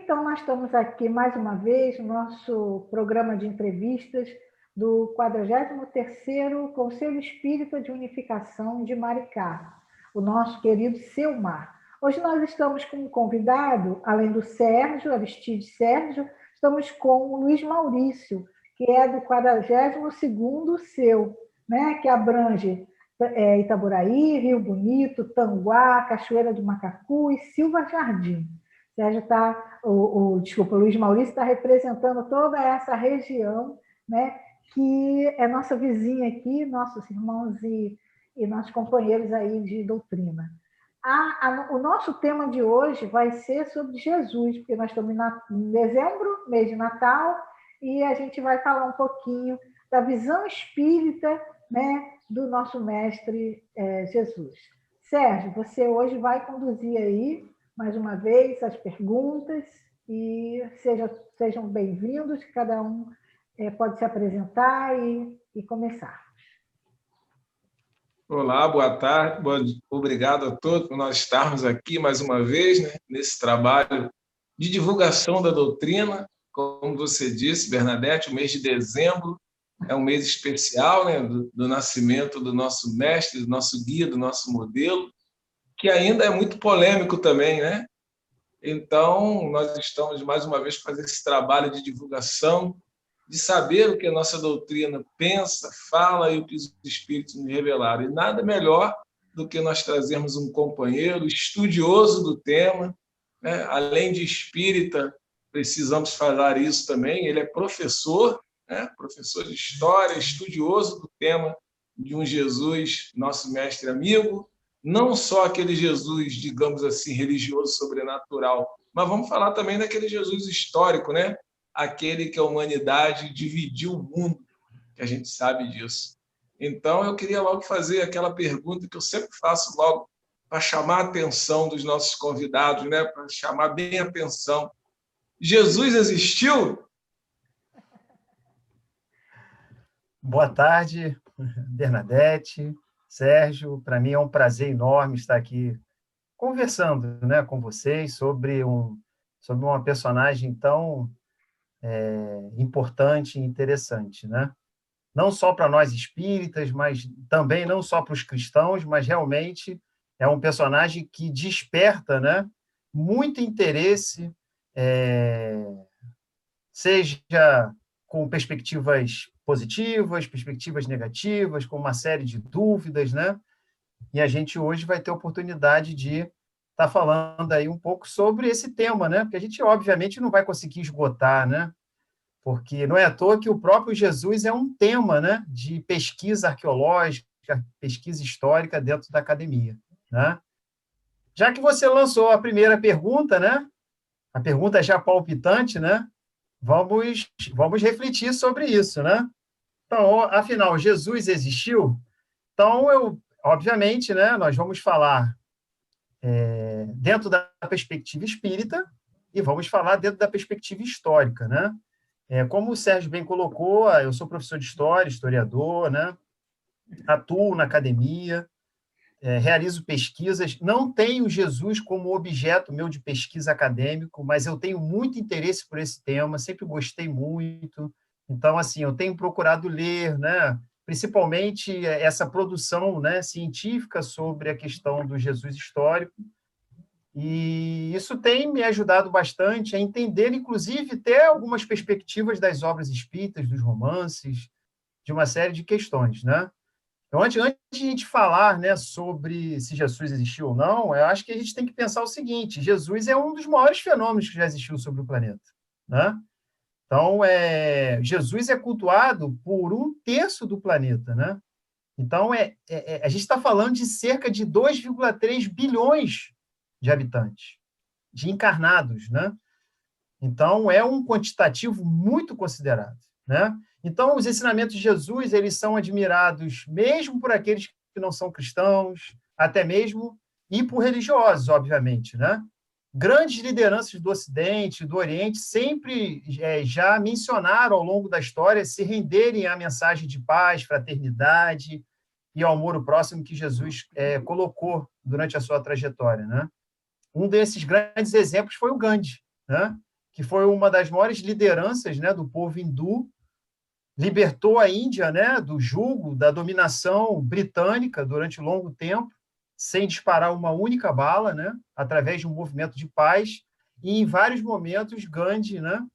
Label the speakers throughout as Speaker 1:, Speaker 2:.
Speaker 1: Então, nós estamos aqui mais uma vez no nosso programa de entrevistas do 43º Conselho Espírita de Unificação de Maricá, o nosso querido Selmar. Hoje nós estamos com um convidado, além do Sérgio, Aristides Sérgio, estamos com o Luiz Maurício, que é do 42º CEU, né, que abrange Itaboraí, Rio Bonito, Tanguá, Cachoeira do Macacu e Silva Jardim. Sérgio o Luiz Maurício está representando toda essa região, né, que é nossa vizinha aqui, nossos irmãos e nossos companheiros aí de doutrina. O nosso tema de hoje vai ser sobre Jesus, porque nós estamos em dezembro, mês de Natal, e a gente vai falar um pouquinho da visão espírita, né, do nosso mestre Jesus. Sérgio, você hoje vai conduzir aí, mais uma vez, as perguntas, e sejam bem-vindos, cada um pode se apresentar e começar.
Speaker 2: Olá, boa tarde, obrigado a todos por nós estarmos aqui mais uma vez, né, nesse trabalho de divulgação da doutrina. Como você disse, Bernadette, o mês de dezembro é um mês especial, né, do nascimento do nosso mestre, do nosso guia, do nosso modelo, que ainda é muito polêmico também, né? Então, nós estamos mais uma vez fazendo esse trabalho de divulgação, de saber o que a nossa doutrina pensa, fala e o que os espíritos nos revelaram. E nada melhor do que nós trazermos um companheiro estudioso do tema, né? Além de espírita, precisamos falar isso também, ele é professor, né? Professor de história, estudioso do tema de um Jesus, nosso mestre amigo, não só aquele Jesus, digamos assim, religioso, sobrenatural, mas vamos falar também daquele Jesus histórico, né? Aquele que a humanidade dividiu o mundo, que a gente sabe disso. Então, eu queria logo fazer aquela pergunta que eu sempre faço logo, para chamar a atenção dos nossos convidados, né? Para chamar bem a atenção. Jesus existiu?
Speaker 3: Boa tarde, Bernadette, Sérgio. Para mim é um prazer enorme estar aqui conversando, né, com vocês sobre uma personagem tão importante e interessante, né? Não só para nós espíritas, mas também não só para os cristãos, mas realmente é um personagem que desperta, né, muito interesse, seja com perspectivas positivas, perspectivas negativas, com uma série de dúvidas, né? E a gente hoje vai ter a oportunidade de estar falando aí um pouco sobre esse tema, né? Porque a gente, obviamente, não vai conseguir esgotar, né? Porque não é à toa que o próprio Jesus é um tema, né, de pesquisa arqueológica, pesquisa histórica dentro da academia, né? Já que você lançou a primeira pergunta, né? A pergunta já palpitante, né? Vamos refletir sobre isso, né? Então, afinal, Jesus existiu? Então, obviamente, né, nós vamos falar dentro da perspectiva espírita e vamos falar dentro da perspectiva histórica, né? Como o Sérgio bem colocou, eu sou professor de história, historiador, né? Atuo na academia, realizo pesquisas, não tenho Jesus como objeto meu de pesquisa acadêmico, mas eu tenho muito interesse por esse tema, sempre gostei muito. Então, assim, eu tenho procurado ler, né, principalmente essa produção, né, científica sobre a questão do Jesus histórico, e isso tem me ajudado bastante a entender, inclusive, ter algumas perspectivas das obras espíritas, dos romances, de uma série de questões, né? Então, antes de a gente falar, né, sobre se Jesus existiu ou não, eu acho que a gente tem que pensar o seguinte: Jesus é um dos maiores fenômenos que já existiu sobre o planeta, né? Então, Jesus é cultuado por 1/3 do planeta, né? Então, a gente está falando de cerca de 2,3 bilhões de habitantes, de encarnados, né? Então, é um quantitativo muito considerável, né? Então, os ensinamentos de Jesus, eles são admirados mesmo por aqueles que não são cristãos, até mesmo, e por religiosos, obviamente, né? Grandes lideranças do Ocidente, do Oriente, sempre já mencionaram ao longo da história se renderem à mensagem de paz, fraternidade e ao amor ao próximo que Jesus colocou durante a sua trajetória, né? Um desses grandes exemplos foi o Gandhi, né? que foi uma das maiores lideranças, né, do povo hindu, libertou a Índia, né, do jugo, da dominação britânica durante longo tempo, sem disparar uma única bala, né, através de um movimento de paz. E, em vários momentos, Gandhi, né,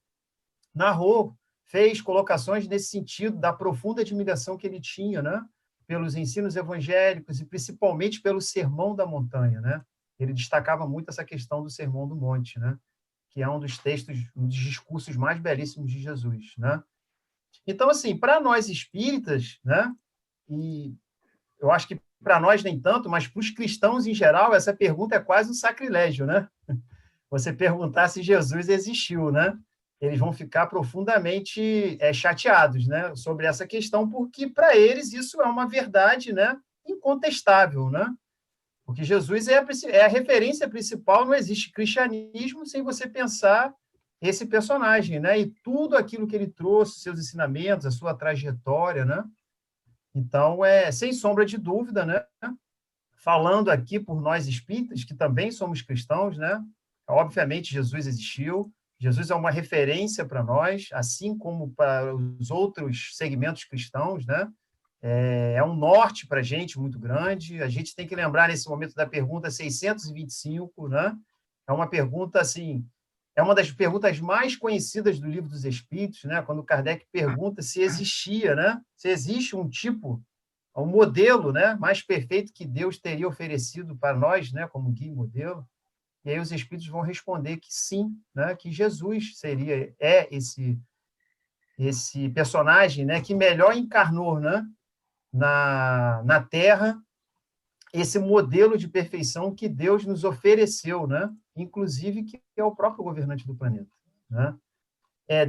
Speaker 3: narrou, fez colocações nesse sentido da profunda admiração que ele tinha, né, pelos ensinos evangélicos e principalmente pelo Sermão da Montanha, né? Ele destacava muito essa questão do Sermão do Monte, né, que é um dos textos, um dos discursos mais belíssimos de Jesus, né? Então, assim, para nós espíritas, né, e eu acho que para nós nem tanto, mas para os cristãos em geral, essa pergunta é quase um sacrilégio, né? Você perguntar se Jesus existiu, né? Eles vão ficar profundamente chateados, né, sobre essa questão, porque para eles isso é uma verdade, né, incontestável, né? Porque Jesus é a referência principal, não existe cristianismo sem você pensar esse personagem, né? E tudo aquilo que ele trouxe, seus ensinamentos, a sua trajetória, né? Então, sem sombra de dúvida, né? Falando aqui por nós espíritas, que também somos cristãos, né? Obviamente, Jesus existiu, Jesus é uma referência para nós, assim como para os outros segmentos cristãos, né? É um norte para a gente muito grande. A gente tem que lembrar, nesse momento da pergunta 625, né? É uma pergunta, assim, é uma das perguntas mais conhecidas do Livro dos Espíritos, né? Quando Kardec pergunta se existia, né? Se existe um tipo, um modelo, né, mais perfeito que Deus teria oferecido para nós, né, como guia e modelo. E aí os Espíritos vão responder que sim, né? Que Jesus é esse personagem, né, que melhor encarnou, né, na Terra, esse modelo de perfeição que Deus nos ofereceu, né? Inclusive que é o próprio governante do planeta, né?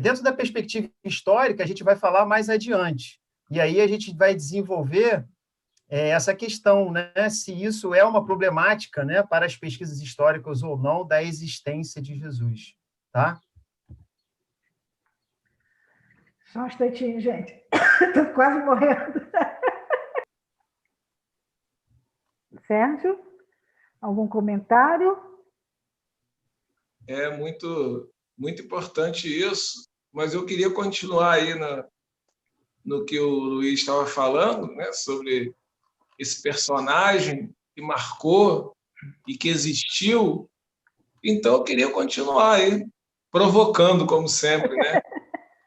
Speaker 3: Dentro da perspectiva histórica, a gente vai falar mais adiante, e aí a gente vai desenvolver essa questão, né? Se isso é uma problemática, né, para as pesquisas históricas ou não da existência de Jesus, tá?
Speaker 1: Só um instantinho, gente. Estou quase morrendo. Sérgio, algum comentário?
Speaker 2: É muito, muito importante isso, mas eu queria continuar aí no que o Luiz estava falando, né, sobre esse personagem que marcou e que existiu. Então, eu queria continuar aí, provocando, como sempre, né,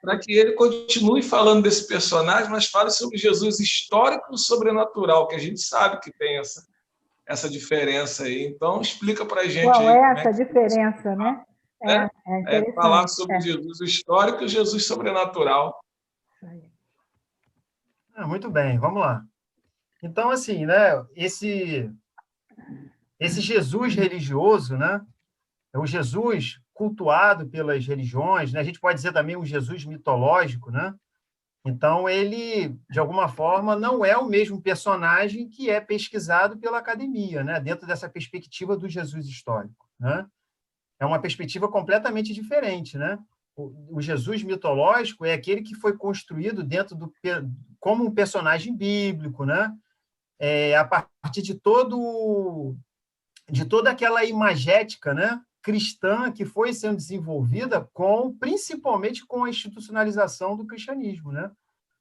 Speaker 2: para que ele continue falando desse personagem, mas fale sobre Jesus histórico e sobrenatural, que a gente sabe que tem essa diferença aí. Então, explica para a gente
Speaker 1: Qual
Speaker 2: aí
Speaker 1: é
Speaker 2: como é
Speaker 1: essa
Speaker 2: que
Speaker 1: diferença, né?
Speaker 2: né?
Speaker 1: É interessante.
Speaker 2: Falar sobre Jesus histórico e Jesus sobrenatural.
Speaker 3: Muito bem, vamos lá. Então, assim, né, esse Jesus religioso, né, é o Jesus cultuado pelas religiões, né? A gente pode dizer também um Jesus mitológico, né? Então, ele, de alguma forma, não é o mesmo personagem que é pesquisado pela academia, né? Dentro dessa perspectiva do Jesus histórico, né? É uma perspectiva completamente diferente, né? O Jesus mitológico é aquele que foi construído como um personagem bíblico, né? A partir de toda aquela imagética, né, cristã que foi sendo desenvolvida principalmente com a institucionalização do cristianismo, né,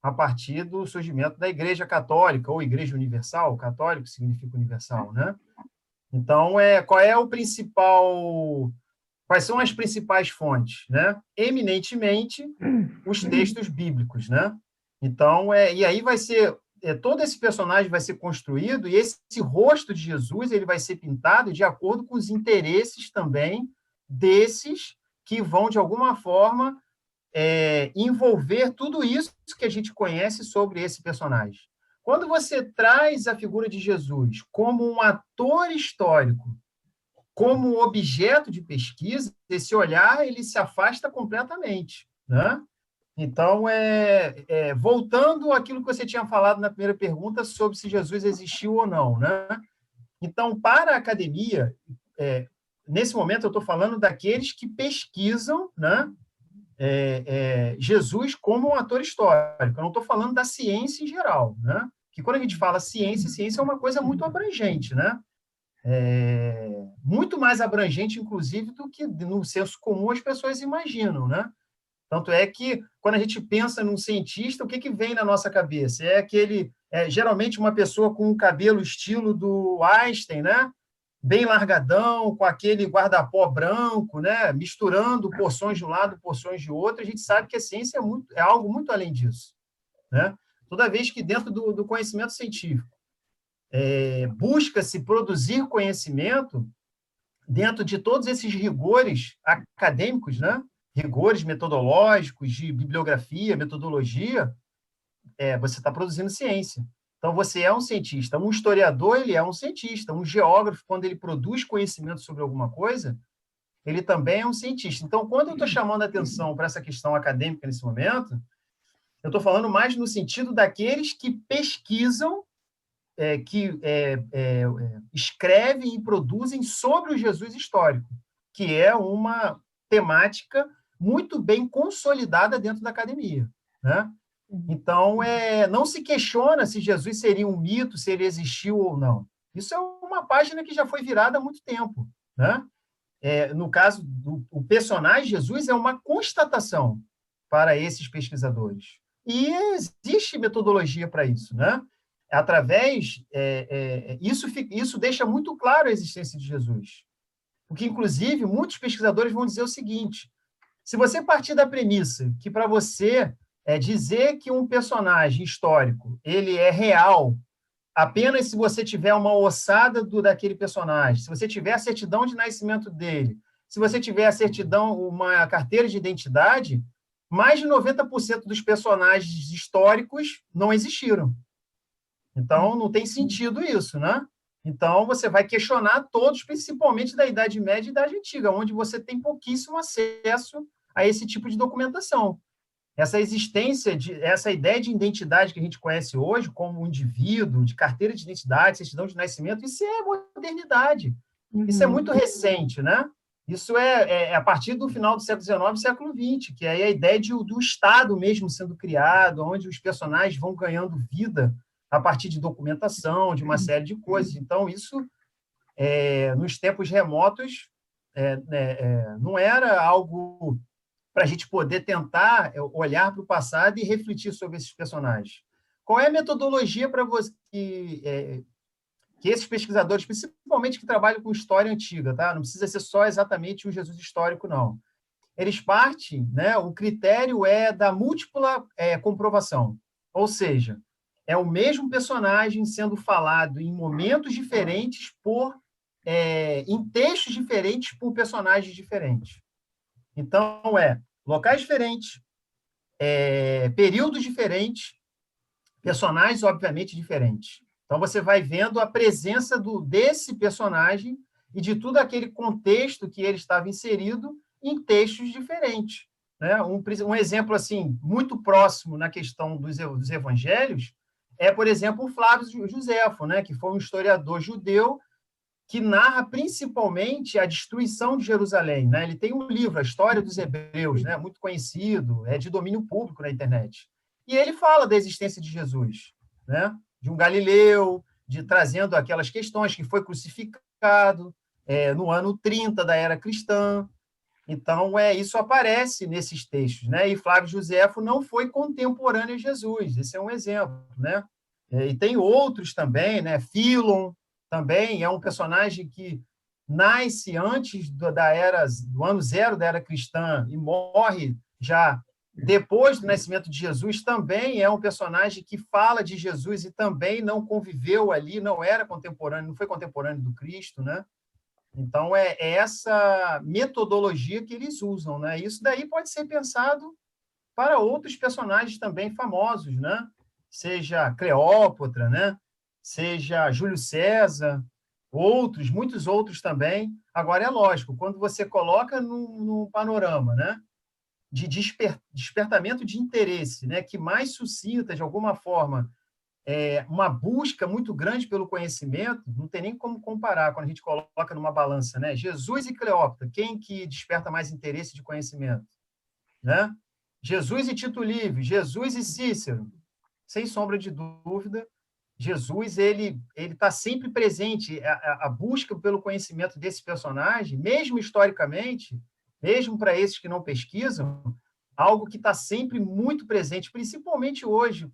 Speaker 3: a partir do surgimento da Igreja Católica ou Igreja Universal. Católico significa universal, né? Então, quais são as principais fontes, né? Eminentemente os textos bíblicos, né? Então, e aí vai ser todo esse personagem vai ser construído e esse rosto de Jesus ele vai ser pintado de acordo com os interesses também desses que vão, de alguma forma, envolver tudo isso que a gente conhece sobre esse personagem. Quando você traz a figura de Jesus como um ator histórico, como objeto de pesquisa, esse olhar ele se afasta completamente, né? Então, voltando àquilo que você tinha falado na primeira pergunta sobre se Jesus existiu ou não, né? Então, para a academia, nesse momento eu estou falando daqueles que pesquisam, né, Jesus como um ator histórico. Eu não estou falando da ciência em geral, né? Que quando a gente fala ciência é uma coisa muito abrangente, né? muito mais abrangente, inclusive, do que no senso comum as pessoas imaginam, né? Tanto é que, quando a gente pensa num cientista, o que vem na nossa cabeça? Geralmente uma pessoa com um cabelo estilo do Einstein, né? Bem largadão, com aquele guarda-pó branco, né? Misturando porções de um lado, porções de outro. A gente sabe que a ciência é algo muito além disso, né? Toda vez que dentro do conhecimento científico busca-se produzir conhecimento dentro de todos esses rigores acadêmicos, né? Rigores metodológicos, de bibliografia, metodologia, você está produzindo ciência. Então, você é um cientista. Um historiador, ele é um cientista. Um geógrafo, quando ele produz conhecimento sobre alguma coisa, ele também é um cientista. Então, quando eu estou chamando a atenção para essa questão acadêmica nesse momento, eu estou falando mais no sentido daqueles que pesquisam, escrevem e produzem sobre o Jesus histórico, que é uma temática muito bem consolidada dentro da academia, né? Então, não se questiona se Jesus seria um mito, se ele existiu ou não. Isso é uma página que já foi virada há muito tempo, né? No caso do personagem Jesus, é uma constatação para esses pesquisadores. E existe metodologia para isso, né? Isso deixa muito claro a existência de Jesus. Porque, inclusive, muitos pesquisadores vão dizer o seguinte: se você partir da premissa que, para você dizer que um personagem histórico ele é real apenas se você tiver uma ossada daquele personagem, se você tiver a certidão de nascimento dele, se você tiver a certidão, uma carteira de identidade, mais de 90% dos personagens históricos não existiram. Então, não tem sentido isso, né? Então, você vai questionar todos, principalmente da Idade Média e Idade Antiga, onde você tem pouquíssimo acesso a esse tipo de documentação. Essa ideia de identidade que a gente conhece hoje, como um indivíduo, de carteira de identidade, certidão de nascimento, isso é modernidade. Isso é muito recente, né? Isso é a partir do final do século XIX, século XX, que é a ideia do Estado mesmo sendo criado, onde os personagens vão ganhando vida a partir de documentação, de uma série de coisas. Então, isso, nos tempos remotos, não era algo para a gente poder tentar olhar para o passado e refletir sobre esses personagens. Qual é a metodologia para você que esses pesquisadores, principalmente que trabalham com história antiga, tá? Não precisa ser só exatamente o Jesus histórico, não. Eles partem, né? O critério é da múltipla comprovação, ou seja, é o mesmo personagem sendo falado em momentos diferentes em textos diferentes por personagens diferentes. Então, locais diferentes, períodos diferentes, personagens, obviamente, diferentes. Então, você vai vendo a presença desse personagem e de todo aquele contexto que ele estava inserido em textos diferentes, né? Um exemplo assim muito próximo na questão dos evangelhos por exemplo, o Flávio Josefo, né? Que foi um historiador judeu que narra principalmente a destruição de Jerusalém, né? Ele tem um livro, A História dos Hebreus, né? Muito conhecido, é de domínio público na internet. E ele fala da existência de Jesus, né? De um galileu, trazendo aquelas questões que foi crucificado no ano 30 da era cristã. Então, isso aparece nesses textos, né? E Flávio Josefo não foi contemporâneo a Jesus, esse é um exemplo, né? E tem outros também, né? Fílon também é um personagem que nasce antes do ano zero da era cristã e morre já depois do nascimento de Jesus. Também é um personagem que fala de Jesus e também não conviveu ali, não era contemporâneo, não foi contemporâneo do Cristo, né? Então, é essa metodologia que eles usam, né? Isso daí pode ser pensado para outros personagens também famosos, né? Seja Cleópatra, né? Seja Júlio César, muitos outros também. Agora, é lógico, quando você coloca no panorama, né? De despertamento de interesse, né? Que mais suscita, de alguma forma, uma busca muito grande pelo conhecimento, não tem nem como comparar quando a gente coloca numa balança, né? Jesus e Cleópatra, quem que desperta mais interesse de conhecimento, né? Jesus e Tito Livre, Jesus e Cícero, sem sombra de dúvida, Jesus ele está sempre presente. A busca pelo conhecimento desse personagem, mesmo historicamente, mesmo para esses que não pesquisam, algo que está sempre muito presente, principalmente hoje,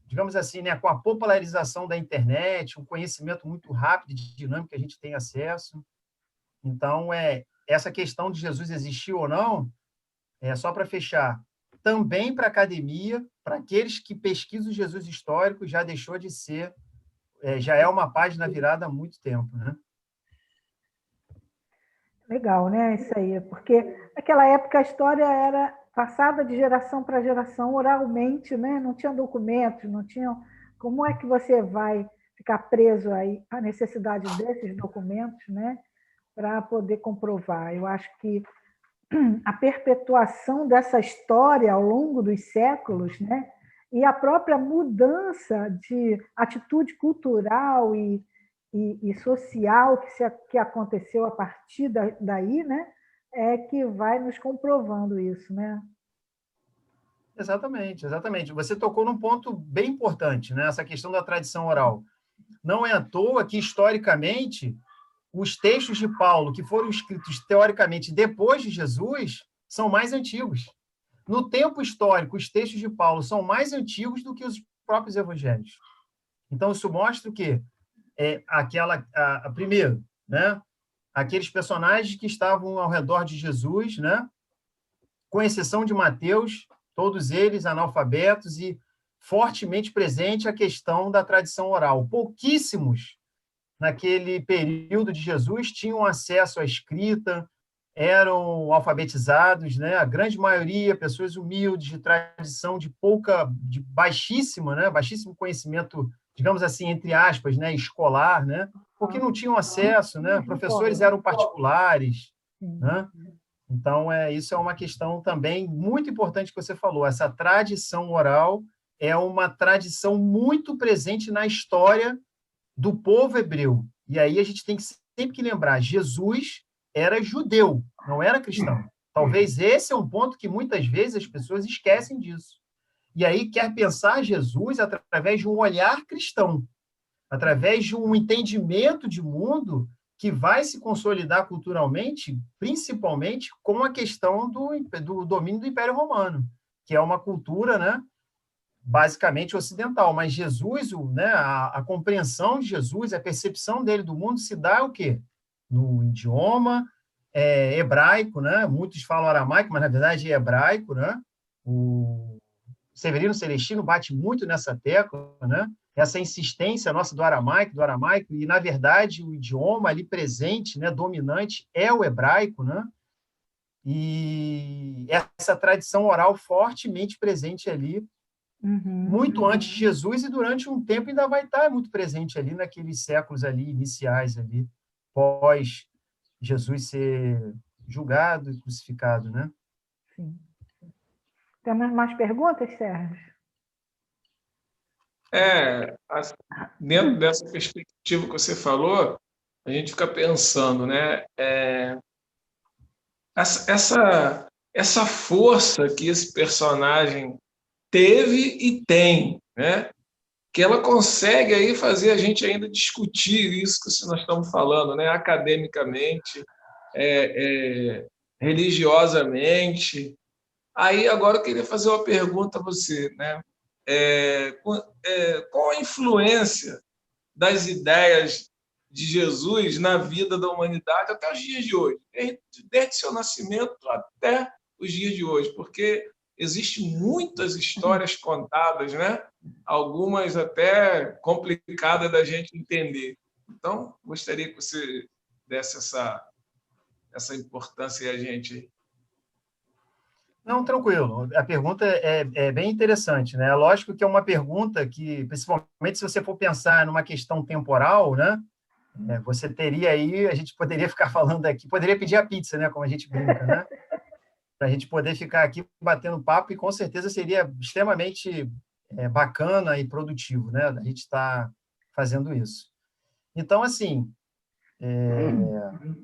Speaker 3: digamos assim, né, com a popularização da internet, um conhecimento muito rápido e dinâmico que a gente tem acesso. Então, essa questão de Jesus existir ou não, só para fechar, também para a academia, para aqueles que pesquisam Jesus histórico, já deixou de ser, já é uma página virada há muito tempo, né?
Speaker 1: Legal, né? Isso aí, porque naquela época a história era passada de geração para geração oralmente, né? Não tinha documentos, não tinham. Como é que você vai ficar preso aí à necessidade desses documentos, né? Para poder comprovar? Eu acho que a perpetuação dessa história ao longo dos séculos, né? E a própria mudança de atitude cultural e social que aconteceu a partir daí, né? É que vai nos comprovando isso, né?
Speaker 3: Exatamente, exatamente. Você tocou num ponto bem importante, né? Essa questão da tradição oral. Não é à toa que, historicamente, os textos de Paulo, que foram escritos teoricamente depois de Jesus, são mais antigos. No tempo histórico, os textos de Paulo são mais antigos do que os próprios evangelhos. Então, isso mostra o quê? Primeiro, né? Aqueles personagens que estavam ao redor de Jesus, né? Com exceção de Mateus, todos eles analfabetos e fortemente presente a questão da tradição oral. Pouquíssimos, naquele período de Jesus, tinham acesso à escrita, eram alfabetizados, né? A grande maioria, pessoas humildes, de tradição de baixíssimo conhecimento, digamos assim, entre aspas, né? Escolar, né? Porque não tinham acesso, né? Professores eram particulares, né? Então, isso é uma questão também muito importante que você falou. Essa tradição oral é uma tradição muito presente na história do povo hebreu. E aí a gente tem sempre que lembrar, Jesus era judeu, não era cristão. Talvez esse é um ponto que muitas vezes as pessoas esquecem disso. E aí quer pensar Jesus através de um olhar cristão, através de um entendimento de mundo que vai se consolidar culturalmente, principalmente com a questão do domínio do Império Romano, que é uma cultura, né, basicamente ocidental. Mas Jesus, né, a compreensão de Jesus, a percepção dele do mundo se dá o quê? No idioma hebraico, né? Muitos falam aramaico, mas na verdade é hebraico, né? O Severino Celestino bate muito nessa tecla, né? Essa insistência nossa do aramaico, e, na verdade, o idioma ali presente, né, dominante, é o hebraico, né? E essa tradição oral fortemente presente ali, muito antes de Jesus, e durante um tempo ainda vai estar muito presente ali naqueles séculos ali iniciais, ali, pós Jesus ser julgado e crucificado, né?
Speaker 1: Sim. Temos mais perguntas, Sérgio?
Speaker 2: Dentro dessa perspectiva que você falou, a gente fica pensando, né? Essa força que esse personagem teve e tem, né? Que ela consegue aí fazer a gente ainda discutir isso que nós estamos falando, né? Academicamente, religiosamente. Aí agora eu queria fazer uma pergunta a você, né? Qual a influência das ideias de Jesus na vida da humanidade até os dias de hoje, desde seu nascimento até os dias de hoje, porque existem muitas histórias contadas, né? Algumas até complicadas da gente entender. Então, gostaria que você desse essa importância a gente.
Speaker 3: Não, tranquilo. A pergunta é bem interessante, né? Lógico que é uma pergunta que, principalmente se você for pensar numa questão temporal, né? Você teria aí, a gente poderia ficar falando aqui, poderia pedir a pizza, né? Como a gente brinca, né? Para a gente poder ficar aqui batendo papo, e com certeza seria extremamente bacana e produtivo, né? A gente está fazendo isso. Então, assim,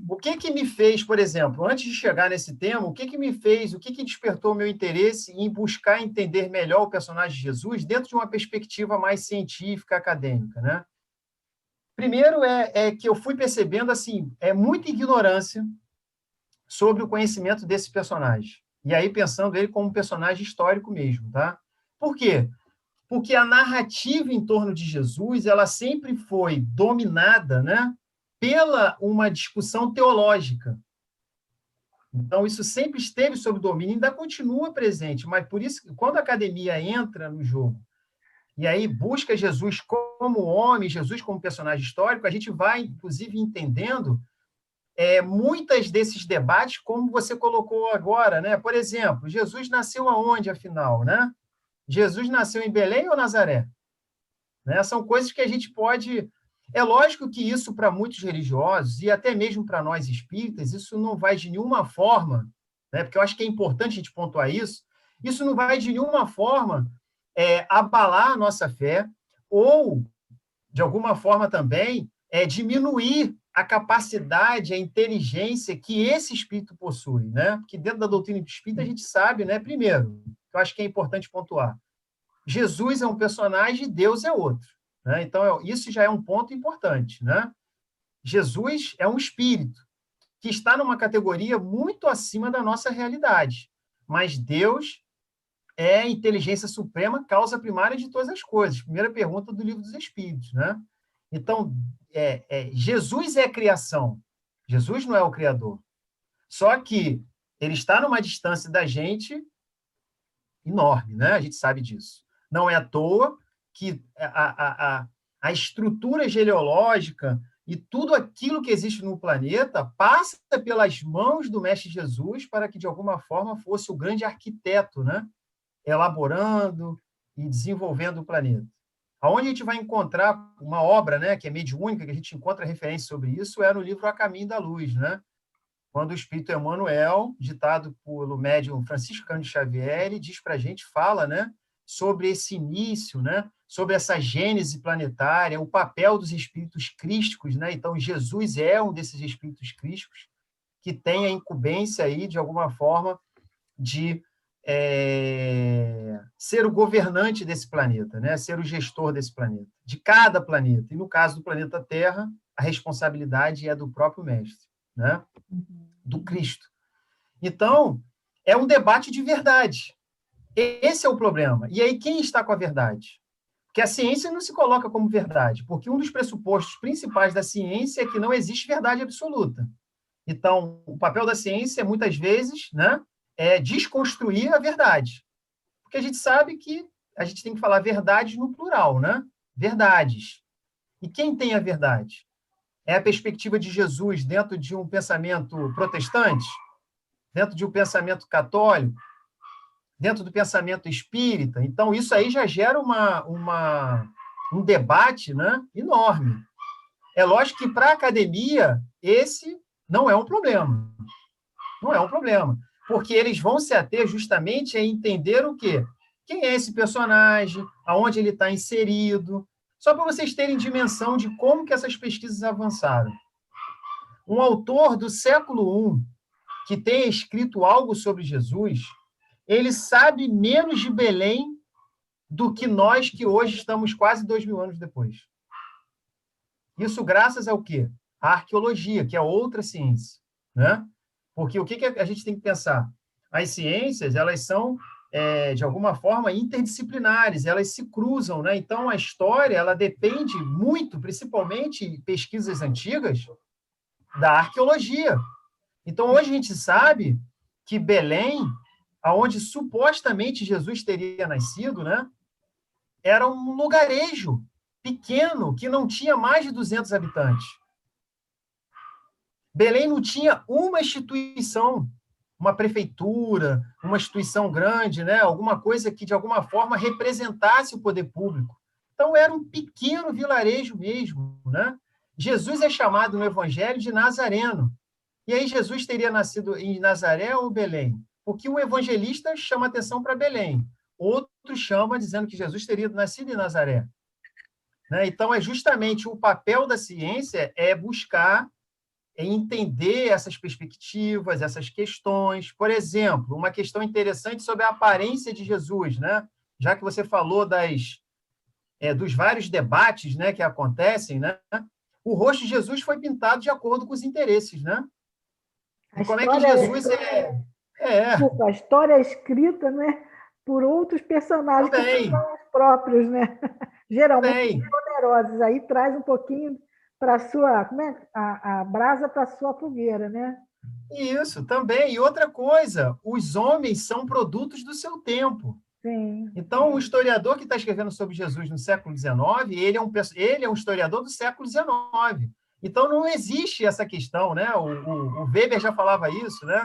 Speaker 3: O que me fez, por exemplo, antes de chegar nesse tema, o que me fez, o que despertou o meu interesse em buscar entender melhor o personagem de Jesus dentro de uma perspectiva mais científica, acadêmica, né? Primeiro que eu fui percebendo, assim, muita ignorância sobre o conhecimento desse personagem. E aí pensando ele como um personagem histórico mesmo, tá? Por quê? Porque a narrativa em torno de Jesus, ela sempre foi dominada, né, pela uma discussão teológica. Então, isso sempre esteve sob domínio, ainda continua presente, mas por isso, quando a academia entra no jogo, e aí busca Jesus como homem, Jesus como personagem histórico, a gente vai, inclusive, entendendo muitas desses debates, como você colocou agora, né? Por exemplo, Jesus nasceu aonde, afinal, né? Jesus nasceu em Belém ou Nazaré? Né? São coisas que a gente pode... É lógico que isso, para muitos religiosos, e até mesmo para nós espíritas, isso não vai de nenhuma forma, né? Porque eu acho que é importante a gente pontuar isso não vai de nenhuma forma abalar a nossa fé, ou, de alguma forma também, diminuir a capacidade, a inteligência que esse espírito possui, né? Porque dentro da doutrina espírita a gente sabe, né? Primeiro, que eu acho que é importante pontuar, Jesus é um personagem e Deus é outro, né? Então, isso já é um ponto importante, né? Jesus é um espírito que está numa categoria muito acima da nossa realidade, mas Deus é a inteligência suprema, causa primária de todas as coisas. Primeira pergunta do Livro dos Espíritos, né? Então, Jesus é a criação. Jesus não é o criador. Só que ele está numa distância da gente enorme, né? A gente sabe disso. Não é à toa que a estrutura geológica e tudo aquilo que existe no planeta passa pelas mãos do Mestre Jesus para que, de alguma forma, fosse o grande arquiteto, né? Elaborando e desenvolvendo o planeta. Aonde a gente vai encontrar uma obra, né, que é mediúnica, que a gente encontra referência sobre isso, é no livro A Caminho da Luz, né? Quando o Espírito Emmanuel, ditado pelo médium Francisco Cândido Xavier, ele diz para a gente, fala, né, sobre esse início, né, sobre essa gênese planetária, o papel dos espíritos crísticos, né? Então, Jesus é um desses espíritos crísticos que tem a incumbência aí, de alguma forma, de ser o governante desse planeta, né? Ser o gestor desse planeta, de cada planeta. E, no caso do planeta Terra, a responsabilidade é do próprio Mestre, né? Do Cristo. Então, é um debate de verdade. Esse é o problema. E aí, quem está com a verdade? Porque a ciência não se coloca como verdade, porque um dos pressupostos principais da ciência é que não existe verdade absoluta. Então, o papel da ciência, muitas vezes, né, é desconstruir a verdade. Porque a gente sabe que a gente tem que falar verdades no plural, né? Verdades. E quem tem a verdade? É a perspectiva de Jesus dentro de um pensamento protestante? Dentro de um pensamento católico? Dentro do pensamento espírita? Então, isso aí já gera um debate, né, enorme. É lógico que, para a academia, esse não é um problema. Não é um problema. Porque eles vão se ater justamente a entender o quê? Quem é esse personagem, aonde ele está inserido, só para vocês terem dimensão de como que essas pesquisas avançaram. Um autor do século I, que tenha escrito algo sobre Jesus, ele sabe menos de Belém do que nós, que hoje estamos quase 2000 anos depois. Isso graças ao quê? A arqueologia, que é outra ciência, né? Porque o que a gente tem que pensar? As ciências, elas são, de alguma forma, interdisciplinares, elas se cruzam, né? Então, a história, ela depende muito, principalmente em pesquisas antigas, da arqueologia. Então, hoje a gente sabe que Belém, aonde supostamente Jesus teria nascido, né, era um lugarejo pequeno, que não tinha mais de 200 habitantes. Belém não tinha uma instituição, uma prefeitura, uma instituição grande, né? Alguma coisa que, de alguma forma, representasse o poder público. Então, era um pequeno vilarejo mesmo, né? Jesus é chamado no Evangelho de Nazareno. E aí, Jesus teria nascido em Nazaré ou Belém? Porque um evangelista chama atenção para Belém, outro chama dizendo que Jesus teria nascido em Nazaré. Né? Então, é justamente o papel da ciência é buscar entender essas perspectivas, essas questões. Por exemplo, uma questão interessante sobre a aparência de Jesus, né? Já que você falou dos vários debates, né, que acontecem, né? O rosto de Jesus foi pintado de acordo com os interesses, né?
Speaker 1: A
Speaker 3: E como é que
Speaker 1: história,
Speaker 3: Jesus
Speaker 1: desculpa, a história é escrita, né, por outros personagens que não
Speaker 3: também,
Speaker 1: são os próprios, né? Geralmente
Speaker 3: também.
Speaker 1: poderosos. Aí traz um pouquinho para a sua, como é? A brasa para a sua fogueira, né?
Speaker 3: Isso, também. E outra coisa, os homens são produtos do seu tempo.
Speaker 1: Sim.
Speaker 3: Então, o historiador que está escrevendo sobre Jesus no século XIX, ele é um historiador do século XIX. Então, não existe essa questão, né? O Weber já falava isso, né?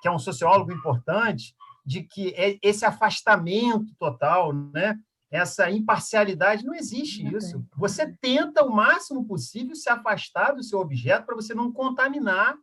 Speaker 3: Que é um sociólogo importante, de que esse afastamento total, né? Essa imparcialidade, não existe isso. Você tenta o máximo possível se afastar do seu objeto para você não contaminar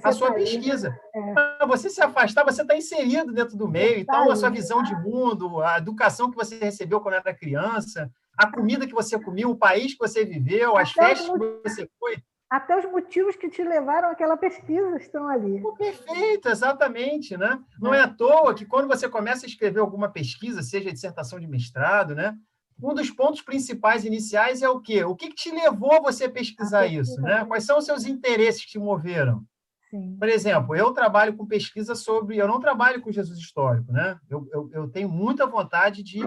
Speaker 3: a sua pesquisa. Para você se afastar, você está inserido dentro do meio. Então, a sua visão de mundo, a educação que você recebeu quando era criança, a comida que você comeu, o país que você viveu, as festas que você foi.
Speaker 1: Até os motivos que te levaram àquela pesquisa estão ali.
Speaker 3: Perfeito, exatamente, né? Não é à toa que quando você começa a escrever alguma pesquisa, seja dissertação de mestrado, né? Um dos pontos principais iniciais é o quê? O que te levou a você pesquisar isso, né? Quais são os seus interesses que te moveram?
Speaker 1: Sim.
Speaker 3: Por exemplo, eu trabalho com pesquisa eu não trabalho com Jesus histórico, né? Eu tenho muita vontade de,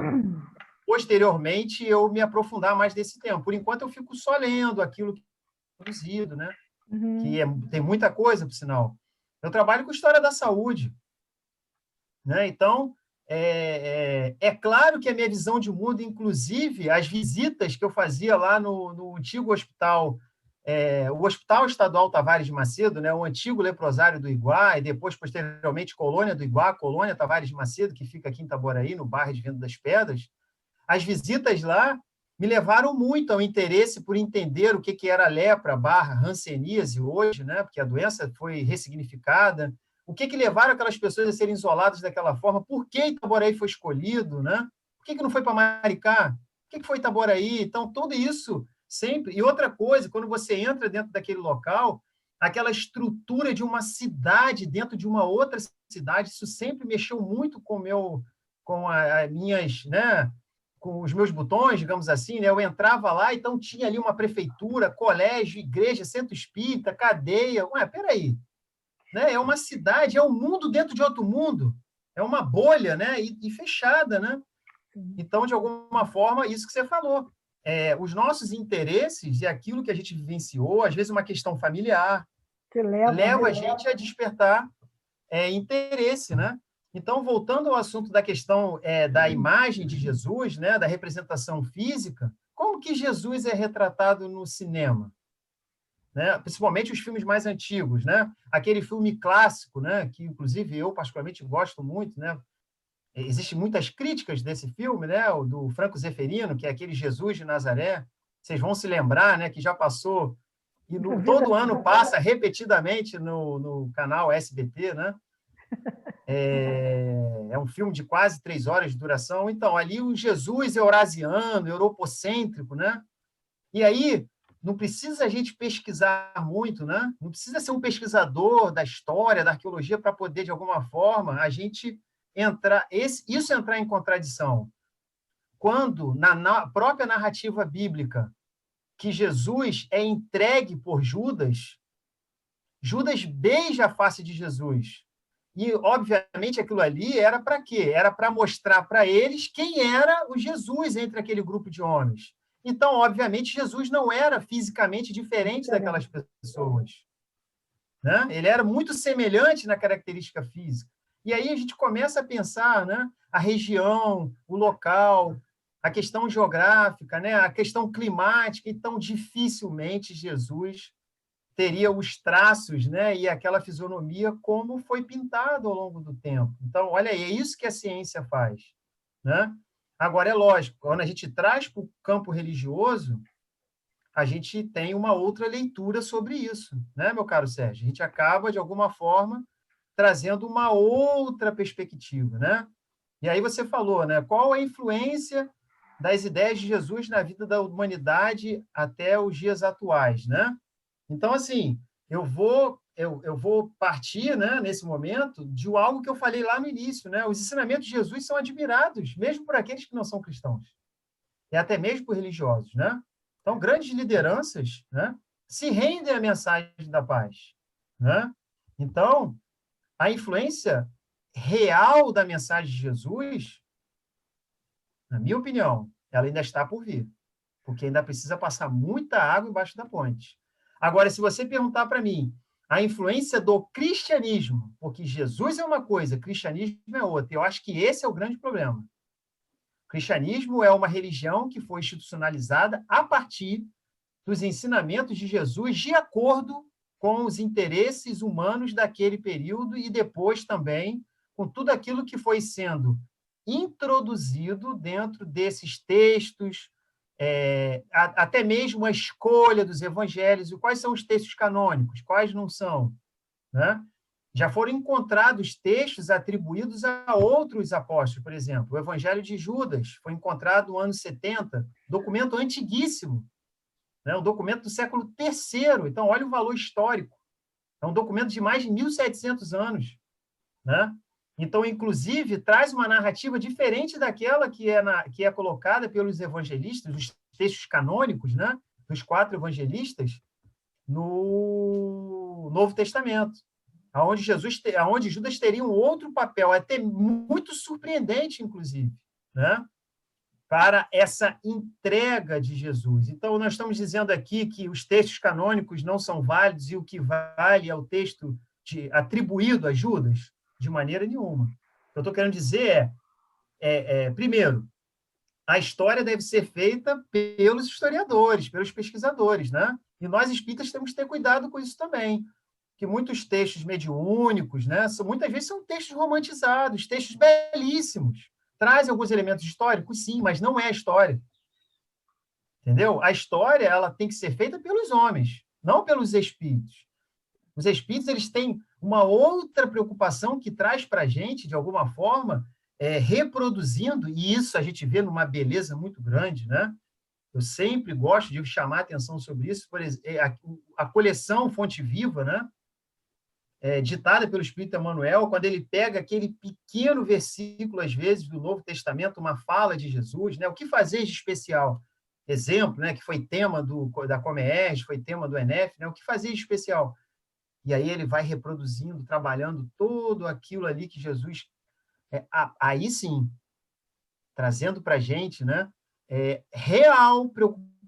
Speaker 3: posteriormente, eu me aprofundar mais nesse tema. Por enquanto, eu fico só lendo aquilo que é produzido, né? Que tem muita coisa, por sinal. Eu trabalho com história da saúde, né? Então, é claro que a minha visão de mundo, inclusive, as visitas que eu fazia lá no antigo hospital, o Hospital Estadual Tavares de Macedo, né? O antigo leprosário do Iguá, e depois, posteriormente, Colônia do Iguá, Colônia Tavares de Macedo, que fica aqui em Itaboraí, no bairro de Venda das Pedras. As visitas lá me levaram muito ao interesse por entender o que era a lepra / hanseníase hoje, né? Porque a doença foi ressignificada. O que levaram aquelas pessoas a serem isoladas daquela forma? Por que Itaboraí foi escolhido, né? Por que não foi para Maricá? Por que foi Itaboraí? Então, tudo isso sempre... E outra coisa, quando você entra dentro daquele local, aquela estrutura de uma cidade dentro de uma outra cidade, isso sempre mexeu muito com as minhas, né? Com os meus botões, digamos assim, né? Eu entrava lá, então tinha ali uma prefeitura, colégio, igreja, centro espírita, cadeia. Ué, peraí, né? É uma cidade, é um mundo dentro de outro mundo, é uma bolha, né? E fechada, né? Então, de alguma forma, isso que você falou, os nossos interesses e aquilo que a gente vivenciou, às vezes uma questão familiar, leva a gente a despertar interesse, né? Então, voltando ao assunto da questão da imagem de Jesus, né, da representação física, como que Jesus é retratado no cinema? Né? Principalmente os filmes mais antigos, né? Aquele filme clássico, né, que inclusive eu particularmente gosto muito, né? Existem muitas críticas desse filme, né, o do Franco Zeffirino, que é aquele Jesus de Nazaré. Vocês vão se lembrar, né, que já passou e todo ano passa repetidamente no canal SBT, né? É um filme de quase 3 horas de duração. Então, ali o Jesus eurasiano, europocêntrico, né? E aí, não precisa a gente pesquisar muito, né? Não precisa ser um pesquisador da história, da arqueologia, para poder, de alguma forma, a gente isso entrar em contradição. Quando, na própria narrativa bíblica, que Jesus é entregue por Judas, Judas beija a face de Jesus. E, obviamente, aquilo ali era para quê? Era para mostrar para eles quem era o Jesus entre aquele grupo de homens. Então, obviamente, Jesus não era fisicamente diferente daquelas pessoas, né? Ele era muito semelhante na característica física. E aí a gente começa a pensar, né, a região, o local, a questão geográfica, né, a questão climática. Então, dificilmente Jesus teria os traços, né, e aquela fisionomia como foi pintado ao longo do tempo. Então, olha aí, é isso que a ciência faz, né? Agora, é lógico, quando a gente traz para o campo religioso, a gente tem uma outra leitura sobre isso, né, meu caro Sérgio? A gente acaba, de alguma forma, trazendo uma outra perspectiva, né? E aí você falou, né, qual a influência das ideias de Jesus na vida da humanidade até os dias atuais, né? Então, assim, eu vou partir, né, nesse momento, de algo que eu falei lá no início, né? Os ensinamentos de Jesus são admirados, mesmo por aqueles que não são cristãos, e até mesmo por religiosos, né? Então, grandes lideranças, né, se rendem à mensagem da paz, né? Então, a influência real da mensagem de Jesus, na minha opinião, ela ainda está por vir, porque ainda precisa passar muita água embaixo da ponte. Agora, se você perguntar para mim a influência do cristianismo, porque Jesus é uma coisa, cristianismo é outra, eu acho que esse é o grande problema. O cristianismo é uma religião que foi institucionalizada a partir dos ensinamentos de Jesus de acordo com os interesses humanos daquele período e depois também com tudo aquilo que foi sendo introduzido dentro desses textos, até mesmo a escolha dos evangelhos, e quais são os textos canônicos, quais não são, né? Já foram encontrados textos atribuídos a outros apóstolos, por exemplo, o Evangelho de Judas foi encontrado no ano 70, documento antiguíssimo, né? Um documento do século III, então olha o valor histórico, é um documento de mais de 1.700 anos, né? Então, inclusive, traz uma narrativa diferente daquela que é colocada pelos evangelistas, os textos canônicos, né, dos 4 evangelistas, no Novo Testamento, aonde Judas teria um outro papel, até muito surpreendente, inclusive, né, para essa entrega de Jesus. Então, nós estamos dizendo aqui que os textos canônicos não são válidos e o que vale é o texto atribuído a Judas? De maneira nenhuma. O que eu estou querendo dizer primeiro, a história deve ser feita pelos historiadores, pelos pesquisadores, né? E nós espíritas temos que ter cuidado com isso também, que muitos textos mediúnicos, né, muitas vezes são textos romantizados, textos belíssimos, trazem alguns elementos históricos, sim, mas não é a história. Entendeu? A história ela tem que ser feita pelos homens, não pelos espíritos. Os espíritos eles têm uma outra preocupação que traz para a gente, de alguma forma, reproduzindo, e isso a gente vê numa beleza muito grande, né? Eu sempre gosto de chamar a atenção sobre isso, por exemplo, a coleção Fonte Viva, né? Ditada pelo Espírito Emmanuel, quando ele pega aquele pequeno versículo, às vezes, do Novo Testamento, uma fala de Jesus, né? O que fazer de especial? Exemplo, né? Que foi tema da Comerge, foi tema do ENEF, né? O que fazer de especial? E aí ele vai reproduzindo, trabalhando tudo aquilo ali que Jesus... aí sim, trazendo para a gente, né,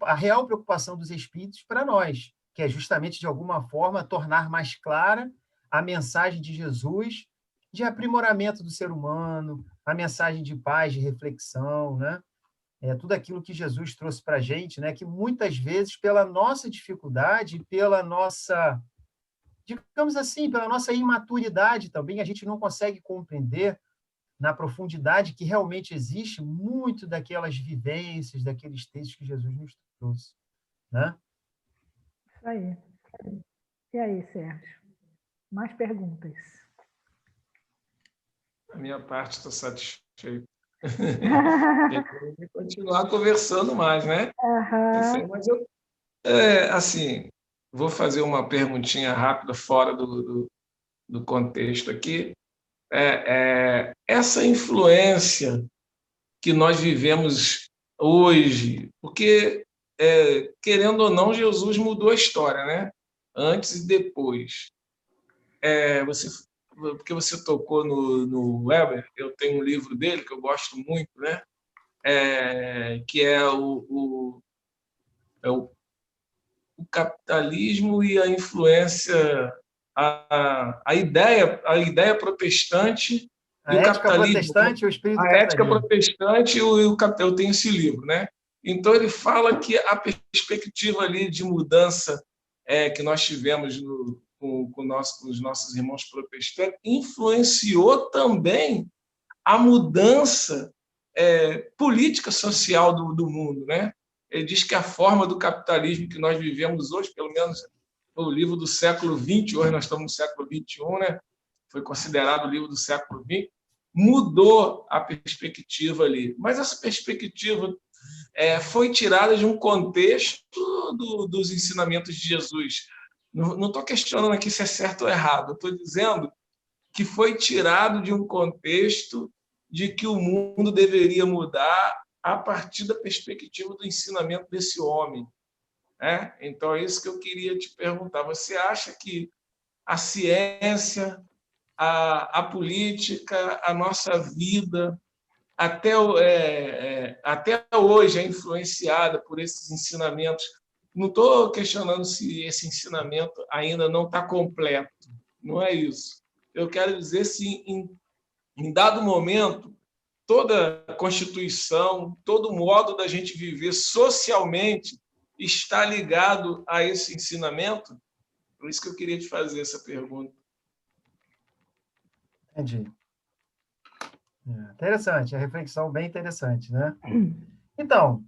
Speaker 3: a real preocupação dos espíritos para nós, que é justamente, de alguma forma, tornar mais clara a mensagem de Jesus de aprimoramento do ser humano, a mensagem de paz, de reflexão, né? Tudo aquilo que Jesus trouxe para a gente, né, que muitas vezes, pela nossa dificuldade, pela nossa... digamos assim, pela nossa imaturidade também, a gente não consegue compreender na profundidade que realmente existe muito daquelas vivências, daqueles textos que Jesus nos trouxe, né?
Speaker 1: Isso aí. E aí, Sérgio? Mais perguntas?
Speaker 2: A minha parte está satisfeita. Tem que continuar conversando mais, né?
Speaker 1: Uhum.
Speaker 2: Mas eu, assim, vou fazer uma perguntinha rápida fora do contexto aqui. Essa influência que nós vivemos hoje, porque, querendo ou não, Jesus mudou a história, né? Antes e depois. Porque você tocou no Weber, eu tenho um livro dele que eu gosto muito, né? Que é o capitalismo e a influência, a ideia protestante e
Speaker 3: A
Speaker 2: o
Speaker 3: ética
Speaker 2: capitalismo,
Speaker 3: protestante e o espírito
Speaker 2: a ética
Speaker 3: capitalismo.
Speaker 2: protestante eu tenho esse livro, né? Então ele fala que a perspectiva ali de mudança que nós tivemos com os nossos irmãos protestantes influenciou também a mudança política social do mundo, né? Ele diz que a forma do capitalismo que nós vivemos hoje, pelo menos o livro do século XX, hoje nós estamos no século XXI, né? Foi considerado o livro do século XX, mudou a perspectiva ali. Mas essa perspectiva foi tirada de um contexto dos ensinamentos de Jesus. Não estou questionando aqui se é certo ou errado, estou dizendo que foi tirado de um contexto de que o mundo deveria mudar a partir da perspectiva do ensinamento desse homem. Né? Então, é isso que eu queria te perguntar. Você acha que a ciência, a política, a nossa vida, até hoje é influenciada por esses ensinamentos? Não estou questionando se esse ensinamento ainda não está completo, não é isso. Eu quero dizer se, em dado momento, toda a Constituição, todo o modo da gente viver socialmente está ligado a esse ensinamento? Por isso que eu queria te fazer essa pergunta.
Speaker 3: Entendi. Interessante, a reflexão bem interessante, né? Então,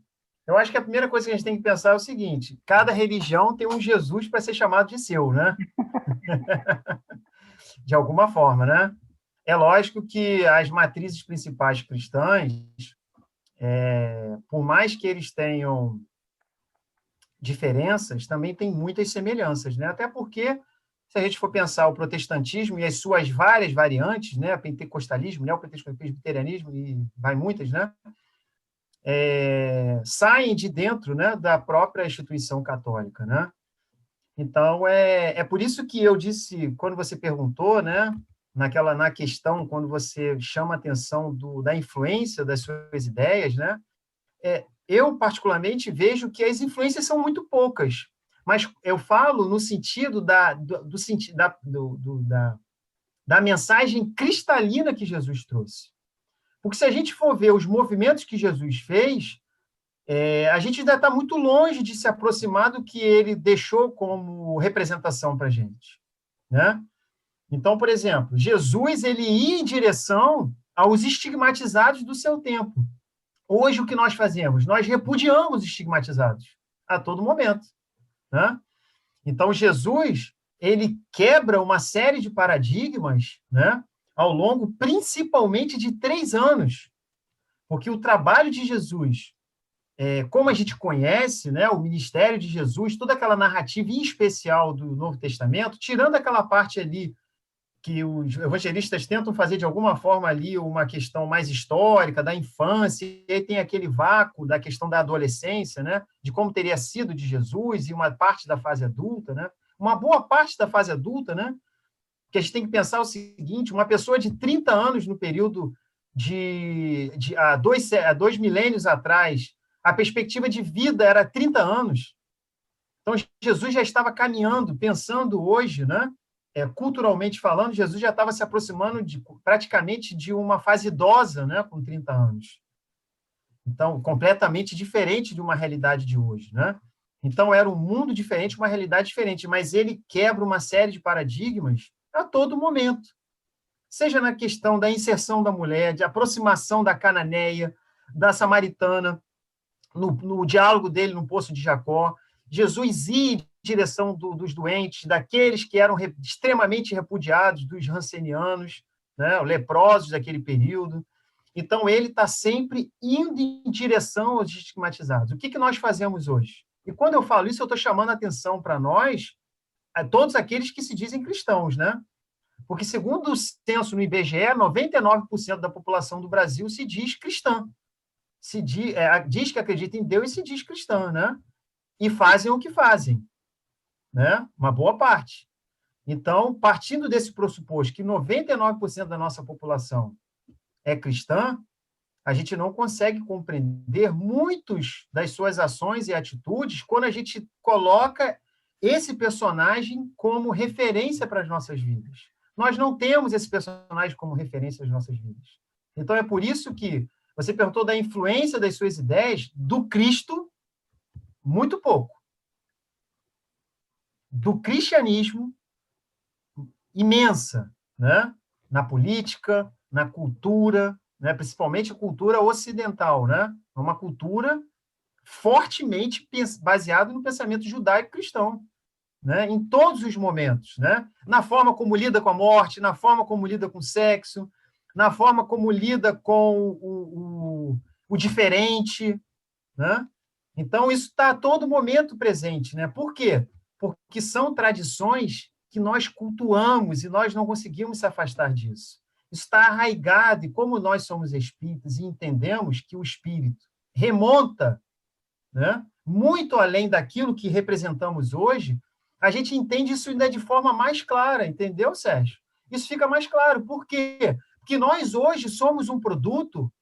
Speaker 3: eu acho que a primeira coisa que a gente tem que pensar é o seguinte: cada religião tem um Jesus para ser chamado de seu, né? De alguma forma, né? É lógico que as matrizes principais cristãs, por mais que eles tenham diferenças, também tem muitas semelhanças, né? Até porque, se a gente for pensar o protestantismo e as suas várias variantes, né? Pentecostalismo, neopentecostalismo, presbiterianismo, e vai muitas, né? Saem de dentro, né, da própria instituição católica, né? Então, é por isso que eu disse, quando você perguntou, né, na questão, quando você chama a atenção da influência das suas ideias, né, eu, particularmente, vejo que as influências são muito poucas, mas eu falo no sentido da mensagem cristalina que Jesus trouxe. Porque se a gente for ver os movimentos que Jesus fez, a gente ainda está muito longe de se aproximar do que ele deixou como representação para a gente, né? Então, por exemplo, Jesus ele ia em direção aos estigmatizados do seu tempo. Hoje, o que nós fazemos? Nós repudiamos os estigmatizados a todo momento, né? Então, Jesus ele quebra uma série de paradigmas, né, ao longo, principalmente, de 3 anos. Porque o trabalho de Jesus, como a gente conhece, né, o ministério de Jesus, toda aquela narrativa em especial do Novo Testamento, tirando aquela parte ali que os evangelistas tentam fazer de alguma forma ali uma questão mais histórica da infância, e aí tem aquele vácuo da questão da adolescência, né, de como teria sido de Jesus e uma parte da fase adulta, né, uma boa parte da fase adulta, né, que a gente tem que pensar o seguinte: uma pessoa de 30 anos no período há 2 milênios atrás, a perspectiva de vida era 30 anos. Então, Jesus já estava caminhando, pensando hoje, né? Culturalmente falando, Jesus já estava se aproximando praticamente de uma fase idosa, né? Com 30 anos. Então, completamente diferente de uma realidade de hoje, né? Então, era um mundo diferente, uma realidade diferente, mas ele quebra uma série de paradigmas a todo momento. Seja na questão da inserção da mulher, de aproximação da cananeia, da samaritana, no diálogo dele no Poço de Jacó. Jesus ia em direção dos doentes, daqueles que eram extremamente repudiados, dos rancenianos, né, leprosos daquele período. Então, ele está sempre indo em direção aos estigmatizados. O que nós fazemos hoje? E quando eu falo isso, eu estou chamando a atenção para nós, a todos aqueles que se dizem cristãos, né? Porque, segundo o censo no IBGE, 99% da população do Brasil se diz cristã. Diz que acredita em Deus e se diz cristã, né? E fazem o que fazem, né? Uma boa parte. Então, partindo desse pressuposto que 99% da nossa população é cristã, a gente não consegue compreender muitos das suas ações e atitudes quando a gente coloca esse personagem como referência para as nossas vidas. Nós não temos esse personagem como referência às nossas vidas. Então, é por isso que você perguntou da influência das suas ideias, do Cristo, muito pouco. Do cristianismo, imensa, né? Na política, na cultura, né? Principalmente a cultura ocidental, né? Uma cultura fortemente baseada no pensamento judaico-cristão, né? Em todos os momentos, né? Na forma como lida com a morte, na forma como lida com o sexo, na forma como lida com o diferente, né? Então, isso está a todo momento presente, né? Por quê? porque são tradições que nós cultuamos e nós não conseguimos se afastar disso. Isso está arraigado, e como nós somos espíritas e entendemos que o espírito remonta, né, muito além daquilo que representamos hoje, a gente entende isso ainda de forma mais clara, entendeu, Sérgio? Isso fica mais claro. Por quê? Porque nós hoje somos um produto,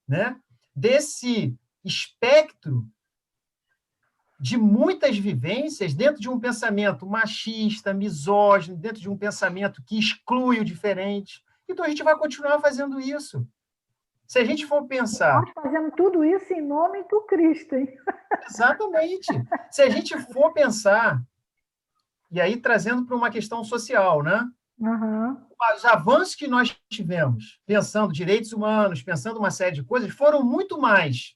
Speaker 3: né, desse espectro de muitas vivências dentro de um pensamento machista, misógino, dentro de um pensamento que exclui o diferente. Então, a gente vai continuar fazendo isso. Se a gente for pensar...
Speaker 1: Nós fazemos tudo isso em nome do Cristo, hein?
Speaker 3: Exatamente. Se a gente for pensar, e aí trazendo para uma questão social, né?
Speaker 1: Uhum.
Speaker 3: Os avanços que nós tivemos, pensando direitos humanos, pensando uma série de coisas, foram muito mais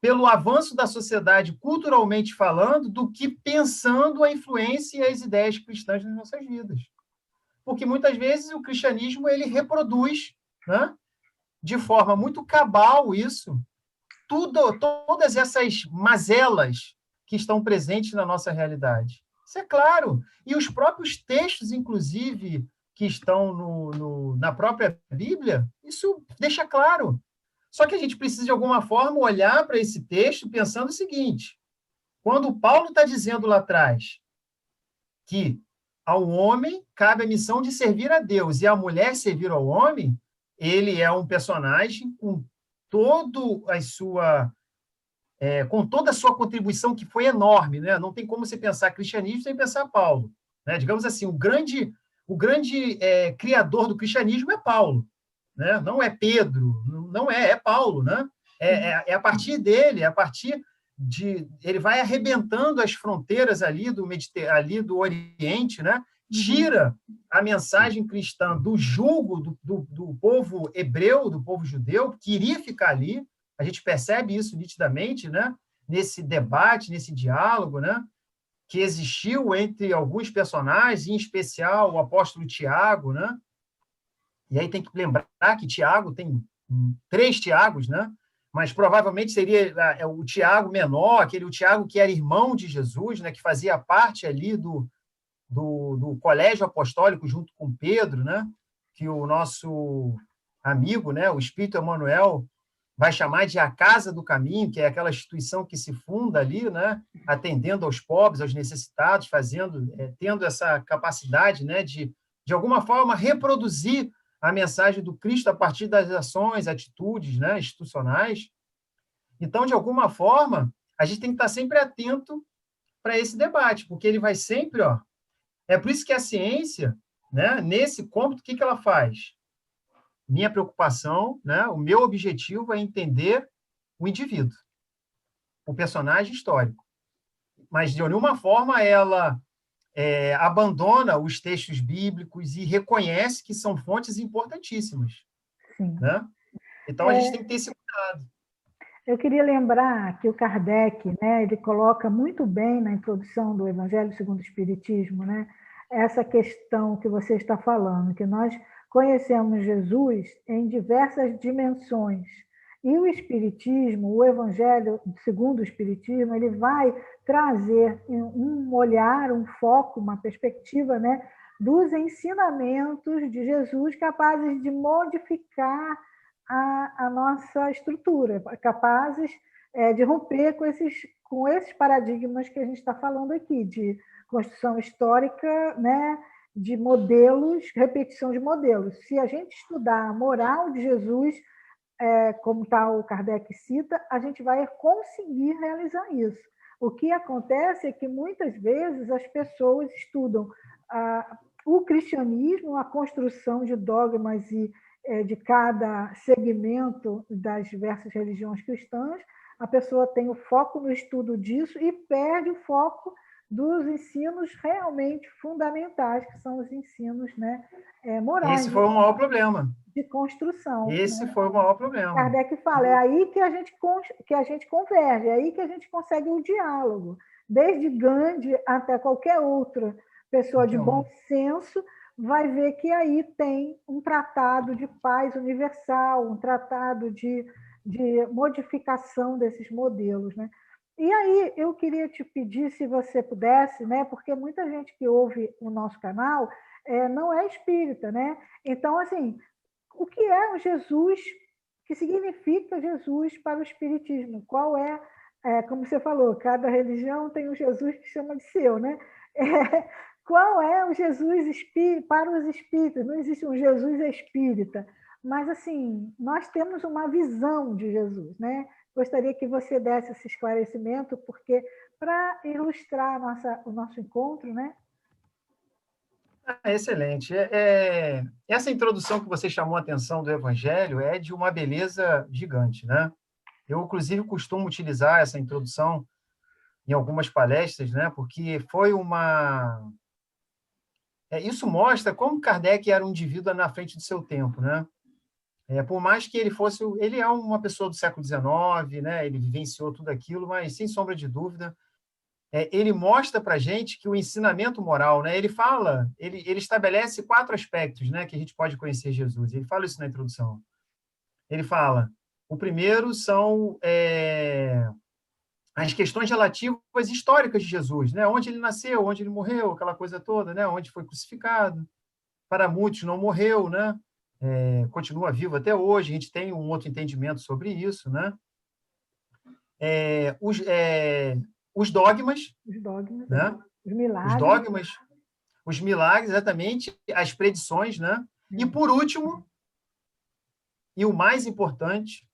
Speaker 3: pelo avanço da sociedade culturalmente falando, do que pensando a influência e as ideias cristãs nas nossas vidas. Porque muitas vezes o cristianismo ele reproduz, né, de forma muito cabal isso, todas essas mazelas que estão presentes na nossa realidade. Isso é claro. E os próprios textos, inclusive, que estão na própria Bíblia, isso deixa claro. Só que a gente precisa, de alguma forma, olhar para esse texto pensando o seguinte: quando o Paulo está dizendo lá atrás que ao homem cabe a missão de servir a Deus e à mulher servir ao homem, ele é um personagem com com toda a sua contribuição, que foi enorme, né? Não tem como você pensar cristianismo sem pensar Paulo, né? Digamos assim, o grande criador do cristianismo é Paulo, né? Não é Pedro, não é Paulo, né? É a partir dele, é a partir ele vai arrebentando as fronteiras ali do Oriente, né? Tira a mensagem cristã do jugo do povo hebreu, do povo judeu, que iria ficar ali. A gente percebe isso nitidamente, né? Nesse debate, nesse diálogo, né? Que existiu entre alguns personagens, em especial o apóstolo Tiago, né? E aí tem que lembrar que Tiago tem 3 Tiagos, né? Mas provavelmente seria o Tiago menor, o Tiago que era irmão de Jesus, né? Que fazia parte ali do colégio apostólico junto com Pedro, né? Que o nosso amigo, né? O Espírito Emmanuel vai chamar de a Casa do Caminho, que é aquela instituição que se funda ali, né? Atendendo aos pobres, aos necessitados, tendo essa capacidade, né? De alguma forma, reproduzir a mensagem do Cristo a partir das ações, atitudes, né, institucionais. Então, de alguma forma, a gente tem que estar sempre atento para esse debate, porque ele vai sempre... É por isso que a ciência, né, nesse cômputo, o que ela faz? Minha preocupação, né, o meu objetivo é entender o indivíduo, o personagem histórico. Mas, de nenhuma forma, ela... abandona os textos bíblicos e reconhece que são fontes importantíssimas.
Speaker 1: Sim.
Speaker 3: Né? Então, a gente tem que ter esse cuidado.
Speaker 1: Eu queria lembrar que o Kardec, né, ele coloca muito bem na introdução do Evangelho segundo o Espiritismo, né, essa questão que você está falando, que nós conhecemos Jesus em diversas dimensões. E o Espiritismo, o Evangelho segundo o Espiritismo, ele vai trazer um olhar, um foco, uma perspectiva, né, dos ensinamentos de Jesus capazes de modificar a nossa estrutura, capazes de romper com esses paradigmas que a gente está falando aqui, de construção histórica, né, de modelos, repetição de modelos. Se a gente estudar a moral de Jesus, como o Kardec cita, a gente vai conseguir realizar isso. O que acontece é que, muitas vezes, as pessoas estudam o cristianismo, a construção de dogmas e de cada segmento das diversas religiões cristãs, a pessoa tem o foco no estudo disso e perde o foco dos ensinos realmente fundamentais, que são os ensinos, né, morais.
Speaker 3: Esse foi o maior problema.
Speaker 1: De construção.
Speaker 3: Esse, né, foi o
Speaker 1: como
Speaker 3: maior problema.
Speaker 1: Kardec fala, é aí que a gente converge, é aí que a gente consegue o diálogo. Desde Gandhi até qualquer outra pessoa de bom senso vai ver que aí tem um tratado de paz universal, um tratado de modificação desses modelos, né? E aí, eu queria te pedir, se você pudesse, né, porque muita gente que ouve o nosso canal não é espírita, né? Então, assim, o que é o Jesus, o que significa Jesus para o espiritismo? Qual como você falou, cada religião tem um Jesus que chama de seu, né? Qual é o Jesus para os espíritas? Não existe um Jesus espírita, mas, assim, nós temos uma visão de Jesus, né? Gostaria que você desse esse esclarecimento, porque para ilustrar o nosso encontro, né?
Speaker 3: Excelente. Essa introdução que você chamou a atenção do Evangelho é de uma beleza gigante, né? Eu, inclusive, costumo utilizar essa introdução em algumas palestras, né? Porque foi uma... isso mostra como Kardec era um indivíduo na frente do seu tempo, né? Por mais que ele fosse... Ele é uma pessoa do século XIX, né? Ele vivenciou tudo aquilo, mas, sem sombra de dúvida, ele mostra para a gente que o ensinamento moral, né? Ele fala, ele estabelece 4 aspectos, né? Que a gente pode conhecer Jesus. Ele fala isso na introdução. Ele fala, o primeiro são as questões relativas históricas de Jesus, né? Onde ele nasceu, onde ele morreu, aquela coisa toda, né? Onde foi crucificado. Para muitos não morreu, né? Continua vivo até hoje. A gente tem um outro entendimento sobre isso, né? Os dogmas,
Speaker 1: Os dogmas,
Speaker 3: né?
Speaker 1: os milagres.
Speaker 3: Os dogmas, os milagres, exatamente, as predições, né? E, por último, e o mais importante,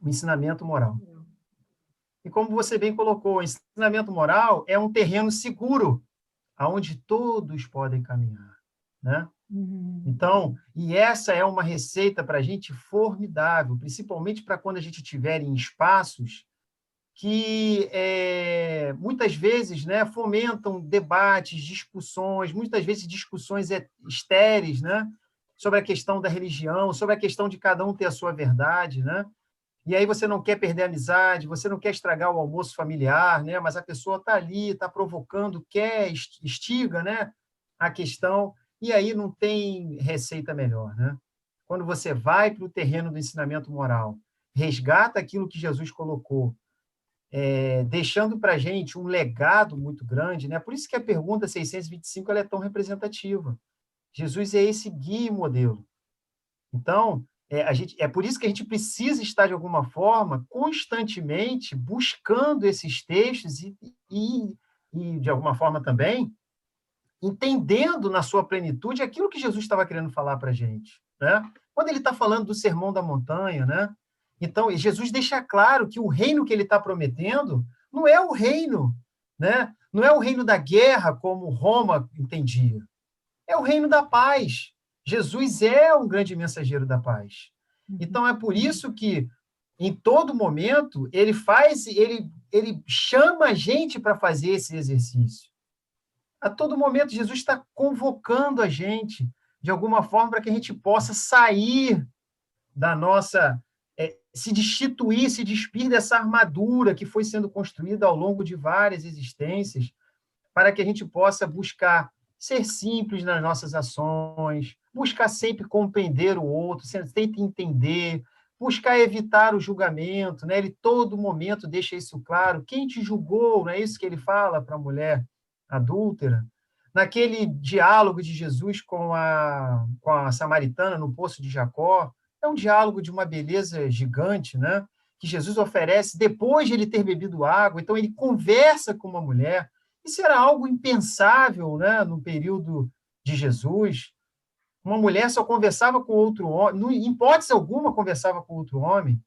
Speaker 3: o ensinamento moral. E como você bem colocou, o ensinamento moral é um terreno seguro, aonde todos podem caminhar, né? Então, e essa é uma receita para a gente formidável, principalmente para quando a gente estiver em espaços que muitas vezes, né, fomentam debates, discussões, muitas vezes discussões estéreis, né, sobre a questão da religião, sobre a questão de cada um ter a sua verdade, né? E aí você não quer perder a amizade, você não quer estragar o almoço familiar, né? Mas a pessoa está ali, está provocando, instiga, né, a questão, e aí não tem receita melhor, né? Quando você vai para o terreno do ensinamento moral, resgata aquilo que Jesus colocou, deixando para a gente um legado muito grande, né? Por isso que a pergunta 625 ela é tão representativa. Jesus é esse guia e modelo. Então, é por isso que a gente precisa estar, de alguma forma, constantemente buscando esses textos e de alguma forma também, entendendo na sua plenitude aquilo que Jesus estava querendo falar para a gente, né? Quando ele está falando do Sermão da Montanha, né? Então, Jesus deixa claro que o reino que ele está prometendo não é o reino, né? Não é o reino da guerra, como Roma entendia. É o reino da paz. Jesus é um grande mensageiro da paz. Então, é por isso que, em todo momento, ele chama a gente para fazer esse exercício. A todo momento, Jesus está convocando a gente, de alguma forma, para que a gente possa sair da nossa... se destituir, se despir dessa armadura que foi sendo construída ao longo de várias existências, para que a gente possa buscar ser simples nas nossas ações, buscar sempre compreender o outro, sempre entender, buscar evitar o julgamento, né? Ele todo momento deixa isso claro. Quem te julgou? Não é isso que ele fala para a mulher adúltera? Naquele diálogo de Jesus com a samaritana no poço de Jacó, é um diálogo de uma beleza gigante, né? Que Jesus oferece depois de ele ter bebido água. Então, ele conversa com uma mulher. Isso era algo impensável, né, no período de Jesus. Uma mulher só conversava com outro homem, em hipótese alguma conversava com outro homem.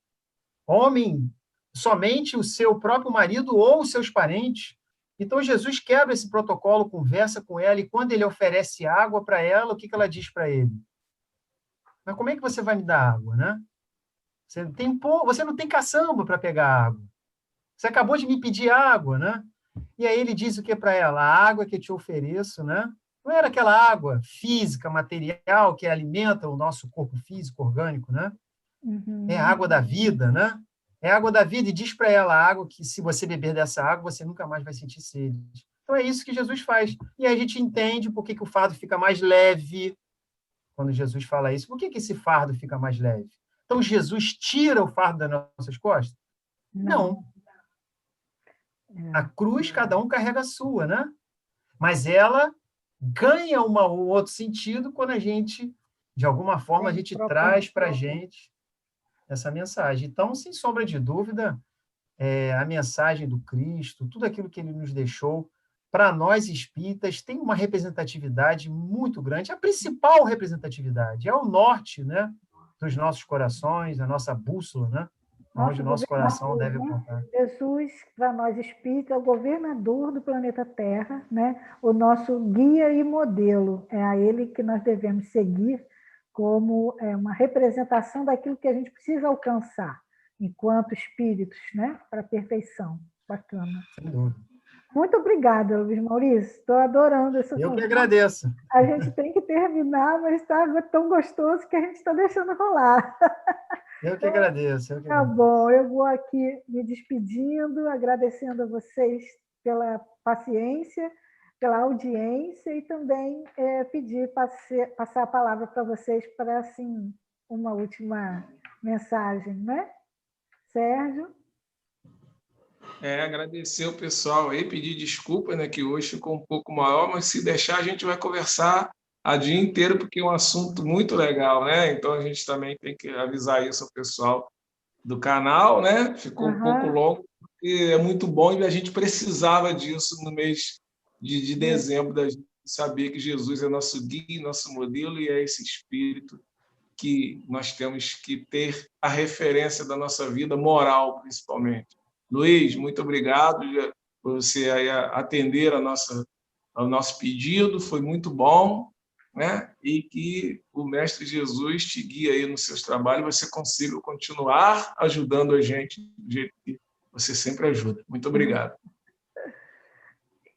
Speaker 3: Homem, somente o seu próprio marido ou os seus parentes. Então, Jesus quebra esse protocolo, conversa com ela, e quando ele oferece água para ela, o que ela diz para ele? Mas como é que você vai me dar água, né? Você não tem caçamba para pegar água. Você acabou de me pedir água, né? E aí ele diz o que para ela? A água que eu te ofereço, né? Não era aquela água física, material, que alimenta o nosso corpo físico, orgânico, né? É a água da vida, né? É a água da vida, e diz para ela a água que, se você beber dessa água, você nunca mais vai sentir sede. Então é isso que Jesus faz. E aí a gente entende por que o fardo fica mais leve quando Jesus fala isso. Por que esse fardo fica mais leve? Então Jesus tira o fardo das nossas costas? Não. A cruz, cada um carrega a sua, né? Mas ela ganha um outro sentido quando a gente, de alguma forma, a gente traz para a gente essa mensagem. Então, sem sombra de dúvida, a mensagem do Cristo, tudo aquilo que ele nos deixou, para nós espíritas, tem uma representatividade muito grande. A principal representatividade é o norte, né, dos nossos corações, a nossa bússola, né, onde o nosso coração deve apontar.
Speaker 1: Jesus, para nós espíritas, é o governador do planeta Terra, né? O nosso guia e modelo. É a ele que nós devemos seguir como uma representação daquilo que a gente precisa alcançar enquanto espíritos, né? Para a perfeição. Bacana.
Speaker 3: Sem dúvida.
Speaker 1: Muito obrigada, Luiz Maurício. Estou adorando essa
Speaker 3: conversa. Eu que agradeço.
Speaker 1: A gente tem que terminar, mas está tão gostoso que a gente está deixando rolar.
Speaker 3: Eu que agradeço.
Speaker 1: Tá bom, eu vou aqui me despedindo, agradecendo a vocês pela paciência, pela audiência e também pedir, passar a palavra para vocês para, assim, uma última mensagem, né? Sérgio?
Speaker 2: Agradecer o pessoal aí, pedir desculpa, né, que hoje ficou um pouco maior, mas se deixar a gente vai conversar a dia inteiro, porque é um assunto muito legal, né? Então a gente também tem que avisar isso ao pessoal do canal, né? Ficou um pouco longo, porque é muito bom e a gente precisava disso no mês de dezembro, da gente saber que Jesus é nosso guia, nosso modelo e é esse espírito que nós temos que ter a referência da nossa vida moral, principalmente. Luiz, muito obrigado por você aí atender ao nosso pedido, foi muito bom, né? E que o Mestre Jesus te guie aí nos seus trabalhos, você consiga continuar ajudando a gente do jeito que você sempre ajuda. Muito obrigado.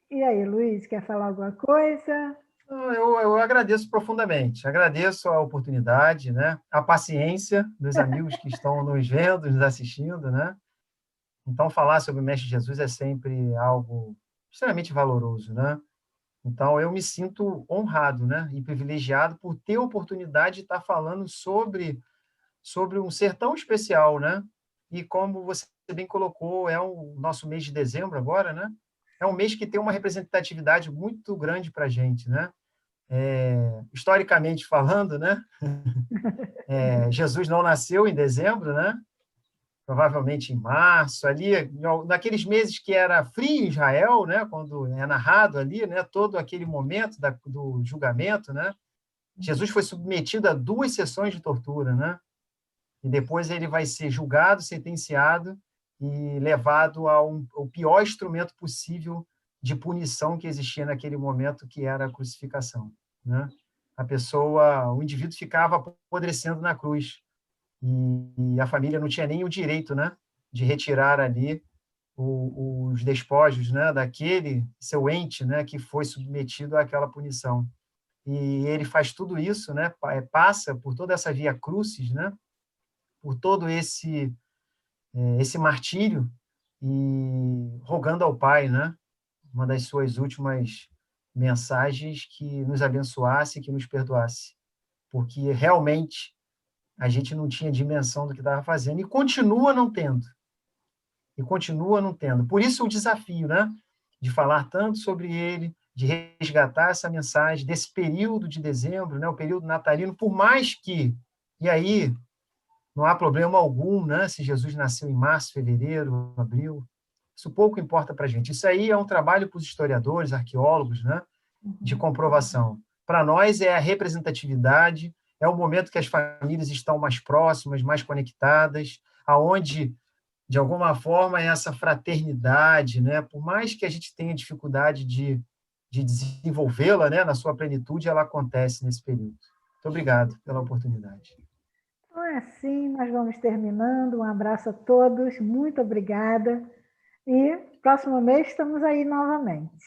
Speaker 1: E aí, Luiz, quer falar alguma coisa?
Speaker 3: Eu agradeço profundamente, agradeço a oportunidade, né? A paciência dos amigos que estão nos vendo, nos assistindo, né? Então, falar sobre o Mestre Jesus é sempre algo extremamente valoroso, né? Então, eu me sinto honrado, né? E privilegiado por ter a oportunidade de estar falando sobre um ser tão especial, né? E como você bem colocou, é o nosso mês de dezembro agora, né? É um mês que tem uma representatividade muito grande para a gente, né? Historicamente falando, né? Jesus não nasceu em dezembro, né? Provavelmente em março, ali, naqueles meses que era frio em Israel, né? Quando é narrado ali, né? Todo aquele momento do julgamento, né? Jesus foi submetido a 2 sessões de tortura, né? E depois ele vai ser julgado, sentenciado e levado ao pior instrumento possível de punição que existia naquele momento, que era a crucificação, né? O indivíduo ficava apodrecendo na cruz e a família não tinha nem o direito, né, de retirar ali os despojos, né, daquele seu ente, né, que foi submetido àquela punição. E ele faz tudo isso, né, passa por toda essa via crucis, né, por todo esse martírio e rogando ao Pai, né, uma das suas últimas mensagens, que nos abençoasse, que nos perdoasse, porque realmente a gente não tinha dimensão do que estava fazendo e continua não tendo. Por isso o desafio, né, de falar tanto sobre ele, de resgatar essa mensagem desse período de dezembro, né, o período natalino, por mais que, e aí não há problema algum, né, se Jesus nasceu em março, fevereiro, abril, isso pouco importa para a gente. Isso aí é um trabalho para os historiadores, arqueólogos, né, de comprovação. Para nós é a representatividade, é o momento que as famílias estão mais próximas, mais conectadas, aonde, de alguma forma, essa fraternidade, né, por mais que a gente tenha dificuldade de desenvolvê-la, né, na sua plenitude, ela acontece nesse período. Muito obrigado pela oportunidade.
Speaker 1: Então é assim, nós vamos terminando. Um abraço a todos, muito obrigada. E próximo mês estamos aí novamente.